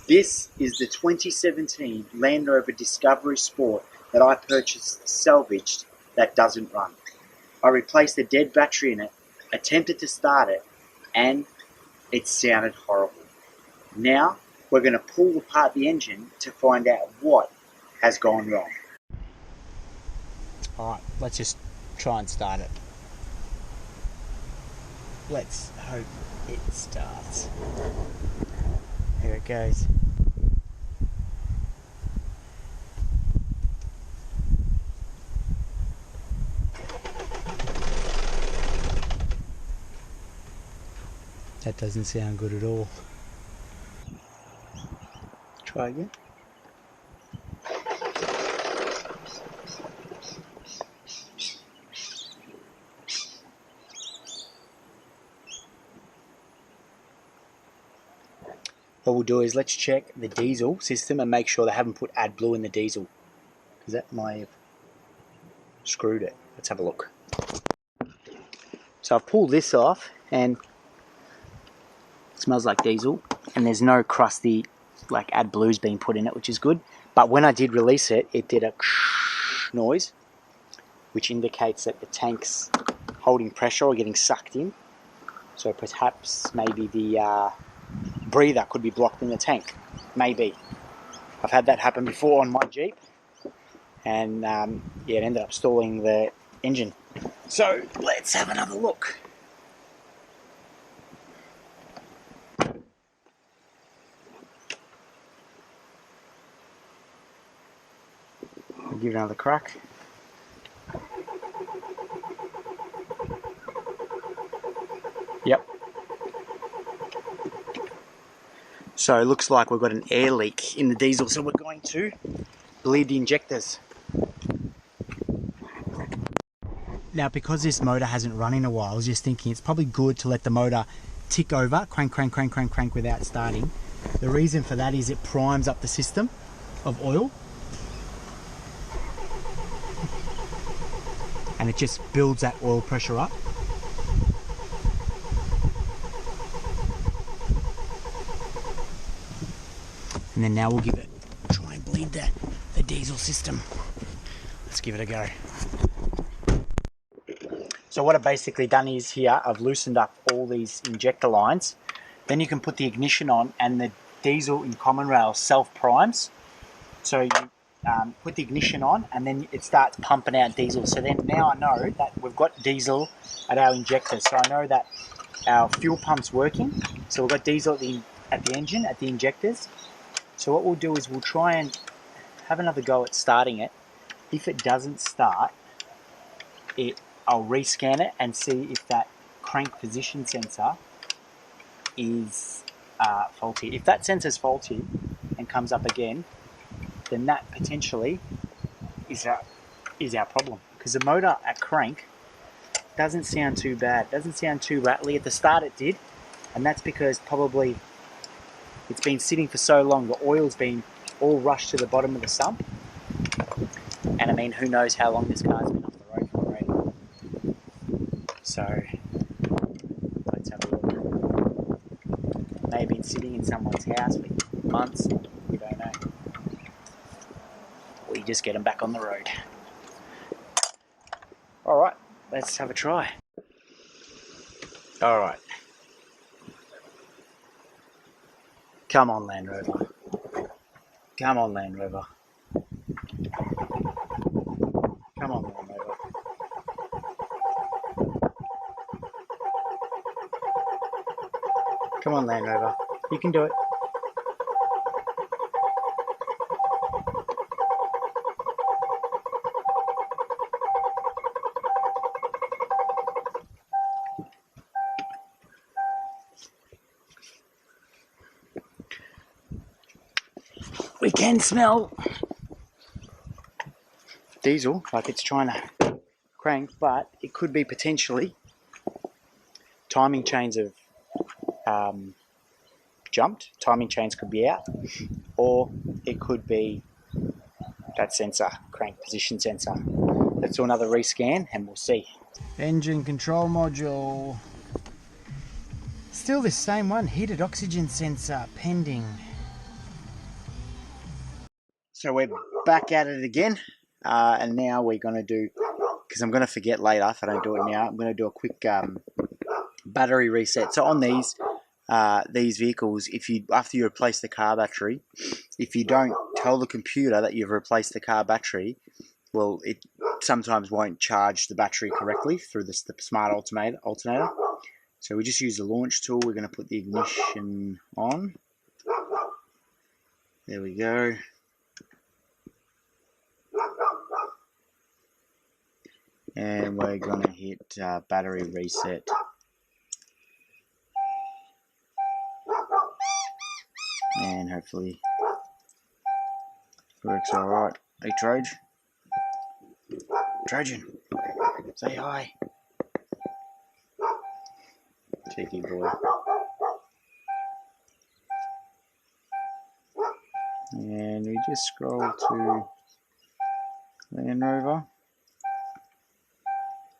This is the 2017 Land Rover Discovery Sport that I purchased salvaged that doesn't run. I replaced a dead battery in it, attempted to start it, and it sounded horrible. Now we're going to pull apart the engine to find out what has gone wrong. Alright, let's just try and start it. Let's hope it starts. Here it goes. That doesn't sound good at all. Try again. What we'll do is let's check the diesel system and make sure they haven't put AdBlue in the diesel, because that might have screwed it. Let's have a look. So I've pulled this off and it smells like diesel, and there's no crusty like AdBlue's been put in it, which is good. But when I did release it, it did a noise, which indicates that the tank's holding pressure or getting sucked in. So perhaps maybe the breather could be blocked in the tank. Maybe. I've had that happen before on my Jeep, and yeah, it ended up stalling the engine. So let's have another look. I'll give it another crack. Yep. So it looks like we've got an air leak in the diesel, so we're going to bleed the injectors. Now, because this motor hasn't run in a while, I was just thinking it's probably good to let the motor tick over, crank, crank, crank, crank, crank without starting. The reason for that is it primes up the system of oil, and it just builds that oil pressure up. And then now we'll give it, try and bleed the diesel system. Let's give it a go. So what I've basically done is here, I've loosened up all these injector lines. Then you can put the ignition on and the diesel in common rail self-primes. So you put the ignition on and then it starts pumping out diesel. So then now I know that we've got diesel at our injector. So I know that our fuel pump's working. So we've got diesel at the engine, at the injectors. So what we'll do is we'll try and have another go at starting it. If it doesn't start, I'll rescan it and see if that crank position sensor is faulty. If that sensor's faulty and comes up again, then that potentially is our problem. Because the motor at crank doesn't sound too bad. Doesn't sound too rattly. At the start it did, and that's because probably it's been sitting for so long, the oil's been all rushed to the bottom of the sump. And I mean, who knows how long this car's been off the road for already. So, let's have a look. Maybe it's sitting in someone's house for months, we don't know. Or you just get them back on the road. Alright, let's have a try. Alright. Come on, Land Rover. Come on, Land Rover. Come on, Land Rover. Come on, Land Rover. You can do it. We can smell diesel, like it's trying to crank, but it could be potentially timing chains have jumped. Timing chains could be out, or it could be that sensor, crank position sensor. Let's do another rescan and we'll see. Engine control module. Still the same one, heated oxygen sensor pending. So we're back at it again, and now we're going to do, because I'm going to forget later if I don't do it now, I'm going to do a quick battery reset. So on these vehicles, after you replace the car battery, if you don't tell the computer that you've replaced the car battery, well, it sometimes won't charge the battery correctly through the smart alternator. So we just use the launch tool. We're going to put the ignition on. There we go. And we're going to hit battery reset. And hopefully it works alright. Hey Trojan, say hi. Cheeky boy. And we just scroll to Land Rover.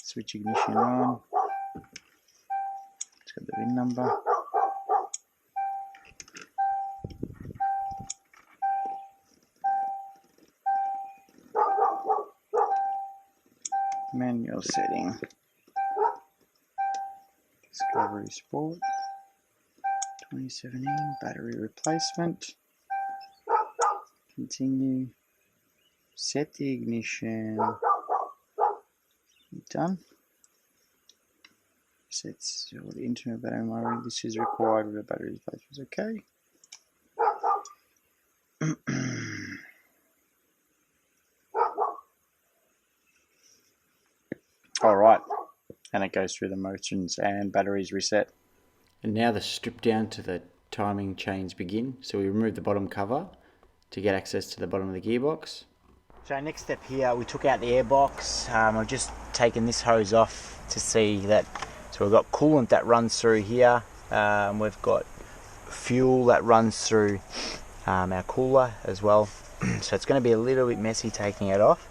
Switch ignition on. It's got the VIN number. Manual setting. Discovery Sport. 2017 battery replacement. Continue. Set the ignition. Done. Sets the internal battery wiring. This is required with a battery replacement. Okay. Alright, and it goes through the motions and batteries reset. And now the strip down to the timing chains begin. So we remove the bottom cover to get access to the bottom of the gearbox. So next step here, we took out the airbox. I've just taken this hose off to see that. So we've got coolant that runs through here. We've got fuel that runs through our cooler as well. So it's going to be a little bit messy taking it off.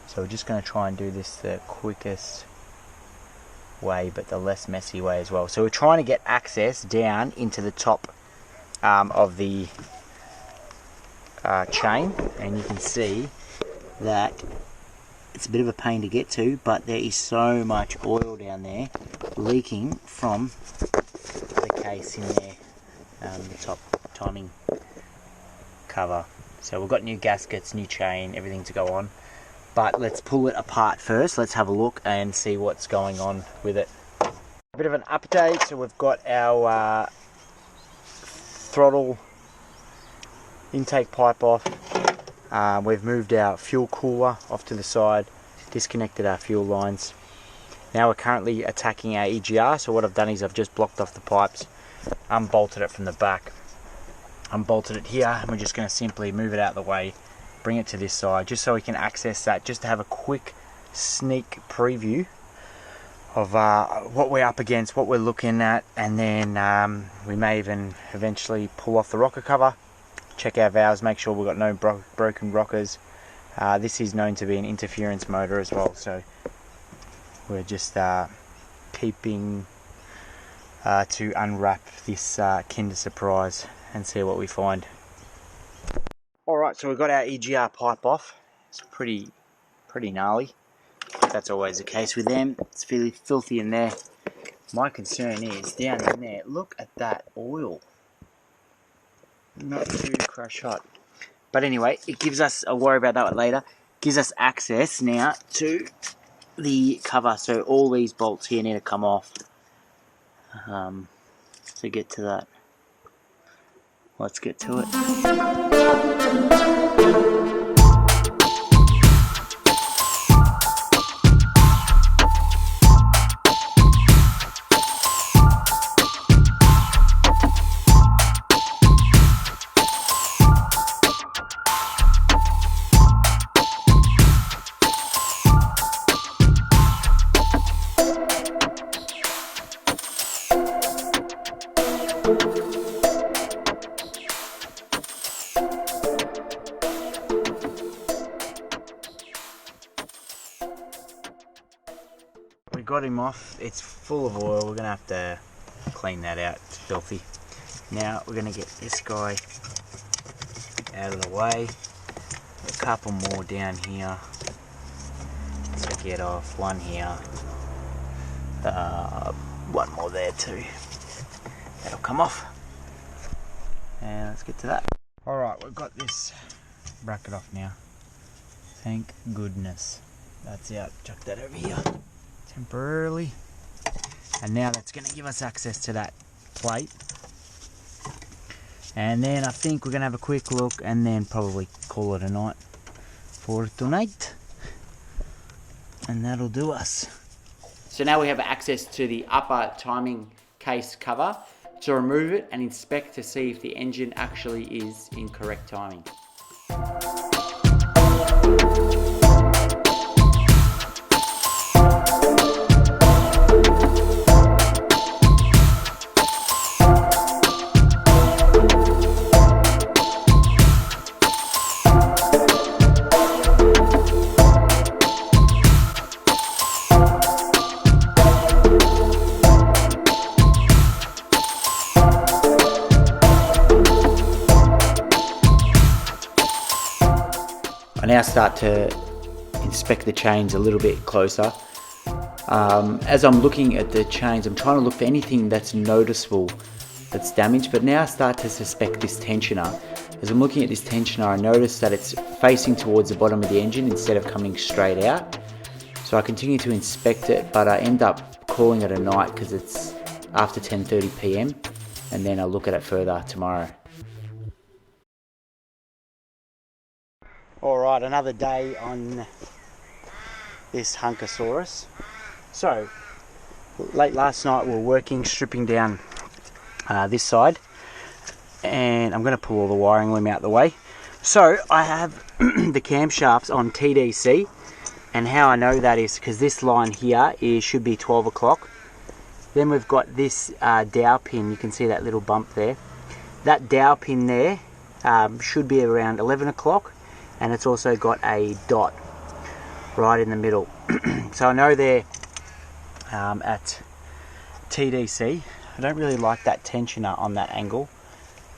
So we're just going to try and do this the quickest way, but the less messy way as well. So we're trying to get access down into the top of the chain, and you can see that it's a bit of a pain to get to, but there is so much oil down there leaking from the case in there, the top timing cover. So we've got new gaskets, new chain, everything to go on. But let's pull it apart first. Let's have a look and see what's going on with it. A bit of an update. So we've got our throttle intake pipe off. We've moved our fuel cooler off to the side, disconnected our fuel lines. Now we're currently attacking our EGR. So what I've done is I've just blocked off the pipes, unbolted it from the back, unbolted it here, and we're just going to simply move it out of the way, bring it to this side just so we can access that, just to have a quick sneak preview of what we're up against, what we're looking at, and then we may even eventually pull off the rocker cover, check our valves, make sure we've got no broken rockers. This is known to be an interference motor as well, so we're just keeping to unwrap this Kinder Surprise and see what we find. Alright, so we've got our EGR pipe off. It's pretty gnarly. That's always the case with them. It's fairly filthy in there. My concern is down in there, look at that oil. Not too crush hot. But anyway, it gives us, I'll worry about that later, gives us access now to the cover. So all these bolts here need to come off to get to that. Let's get to it. We got him off. It's full of oil. We're gonna have to clean that out. It's filthy. Now we're gonna get this guy out of the way. couple more down here to get off. One here. One more there too. That'll come off. And let's get to that. Alright, we've got this bracket off now. Thank goodness. That's out. Chuck that over here temporarily. And now that's going to give us access to that plate. And then I think we're going to have a quick look and then probably call it a night for tonight. And that'll do us. So now we have access to the upper timing case cover to remove it and inspect to see if the engine actually is in correct timing. I now start to inspect the chains a little bit closer. As I'm looking at the chains, I'm trying to look for anything that's noticeable that's damaged, but now I start to suspect this tensioner. As I'm looking at this tensioner, I notice that it's facing towards the bottom of the engine instead of coming straight out. So I continue to inspect it, but I end up calling it a night because it's after 10:30 PM, and then I'll look at it further tomorrow. Alright, another day on this Hunkosaurus. So, late last night we were working, stripping down this side, and I'm going to pull all the wiring loom out the way. So, I have the camshafts on TDC, and how I know that is because this line here should be 12 o'clock. Then we've got this dowel pin, you can see that little bump there. That dowel pin there should be around 11 o'clock. And it's also got a dot right in the middle. So I know they're at TDC. I don't really like that tensioner on that angle,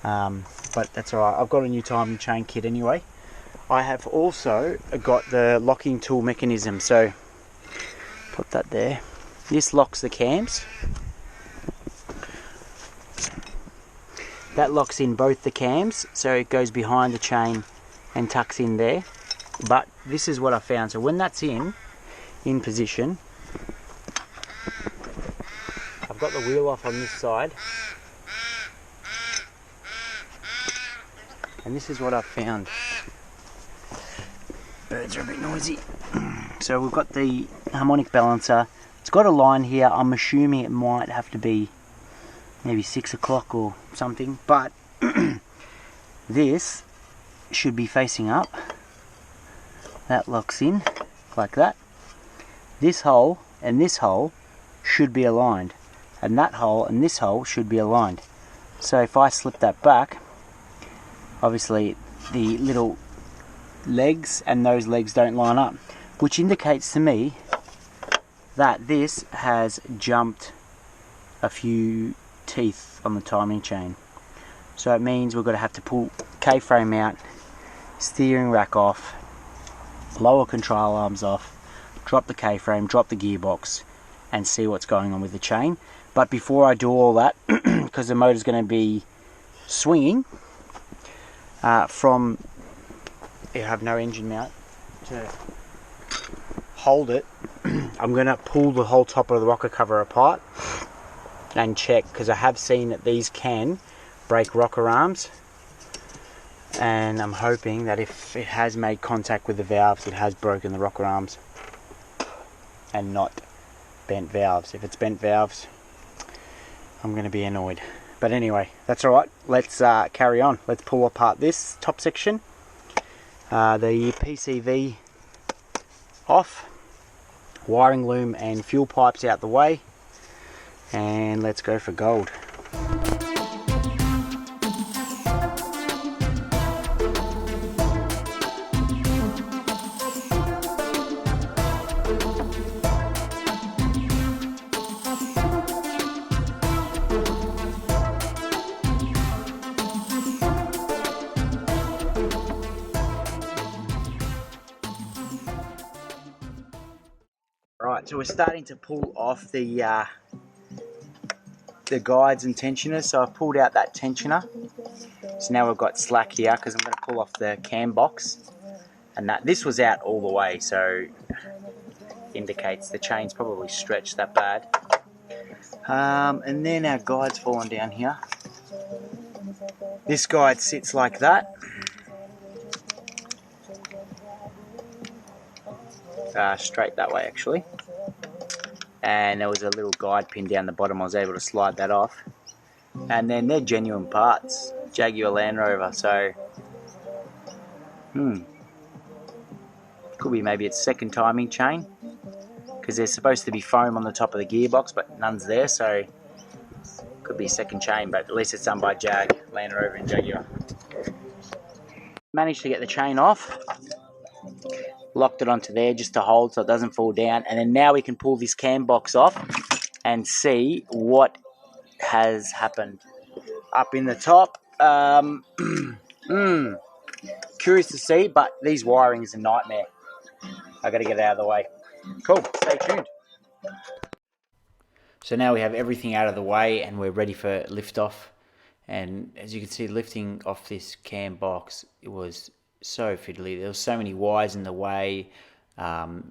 but that's alright. I've got a new timing chain kit anyway. I have also got the locking tool mechanism, so put that there. This locks the cams. That locks in both the cams, so it goes behind the chain and tucks in there. But this is what I found. So when that's in position, I've got the wheel off on this side, and this is what I've found. Birds are a bit noisy. So we've got the harmonic balancer. It's got a line here. I'm assuming it might have to be maybe 6 o'clock or something, but this should be facing up. That locks in like that. This hole and this hole should be aligned, and that hole and this hole should be aligned. So if I slip that back, obviously the little legs and those legs don't line up, which indicates to me that this has jumped a few teeth on the timing chain. So it means we're going to have to pull K-frame out, steering rack off, lower control arms off, drop the K-frame, drop the gearbox, and see what's going on with the chain. But before I do all that, because the motor's going to be swinging from, you have no engine mount to hold it, I'm going to pull the whole top of the rocker cover apart and check, because I have seen that these can break rocker arms. And I'm hoping that if it has made contact with the valves, it has broken the rocker arms and not bent valves. If it's bent valves, I'm going to be annoyed. But anyway, that's alright. Let's carry on. Let's pull apart this top section. The PCV off. Wiring loom and fuel pipes out the way. And let's go for gold. So we're starting to pull off the guides and tensioners. So I've pulled out that tensioner. So now we've got slack here because I'm going to pull off the cam box. And this was out all the way, so indicates the chain's probably stretched that bad. And then our guide's fallen down here. This guide sits like that. Straight that way actually. And there was a little guide pin down the bottom. I was able to slide that off. And then they're genuine parts, Jaguar Land Rover. So, could be maybe it's second timing chain, because there's supposed to be foam on the top of the gearbox, but none's there. So, could be second chain, but at least it's done by Land Rover and Jaguar. Managed to get the chain off. Locked it onto there just to hold so it doesn't fall down, and then now we can pull this cam box off and see what has happened up in the top. Curious to see, but these wiring is a nightmare. I got to get it out of the way. Cool, stay tuned. So now we have everything out of the way and we're ready for lift off. And as you can see, lifting off this cam box, it was so fiddly. There was so many wires in the way,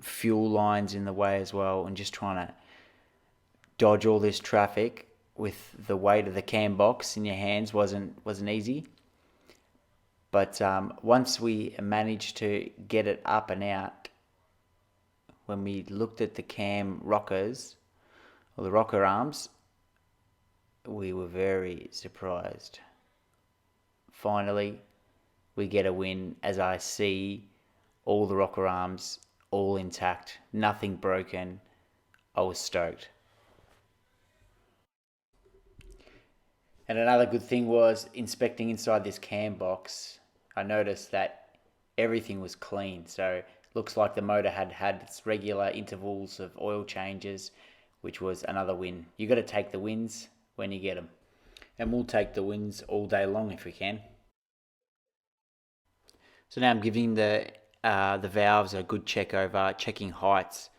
fuel lines in the way as well, and just trying to dodge all this traffic with the weight of the cam box in your hands wasn't easy. But once we managed to get it up and out, when we looked at the cam rockers, or the rocker arms, we were very surprised. Finally, we get a win as I see all the rocker arms all intact, nothing broken. I was stoked. And another good thing was inspecting inside this cam box, I noticed that everything was clean. So looks like the motor had its regular intervals of oil changes, which was another win. You got to take the wins when you get them. And we'll take the wins all day long if we can. So now I'm giving the valves a good check over, checking heights,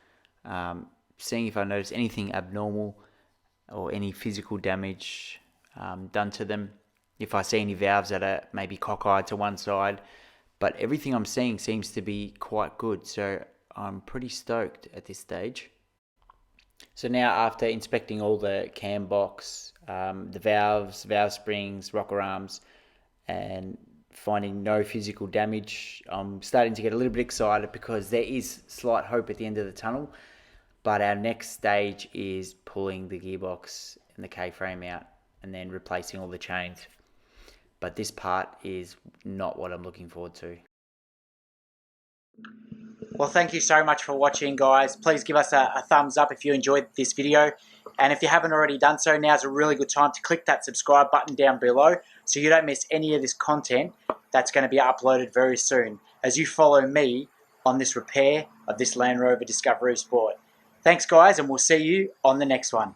seeing if I notice anything abnormal or any physical damage done to them. If I see any valves that are maybe cockeyed to one side, but everything I'm seeing seems to be quite good. So I'm pretty stoked at this stage. So now after inspecting all the cam box, the valves, valve springs, rocker arms, and finding no physical damage, I'm starting to get a little bit excited because there is slight hope at the end of the tunnel. But our next stage is pulling the gearbox and the K-frame out and then replacing all the chains. But this part is not what I'm looking forward to. Well, thank you so much for watching, guys. Please give us a thumbs up if you enjoyed this video. And if you haven't already done so, now's a really good time to click that subscribe button down below so you don't miss any of this content that's going to be uploaded very soon as you follow me on this repair of this Land Rover Discovery Sport. Thanks, guys, and we'll see you on the next one.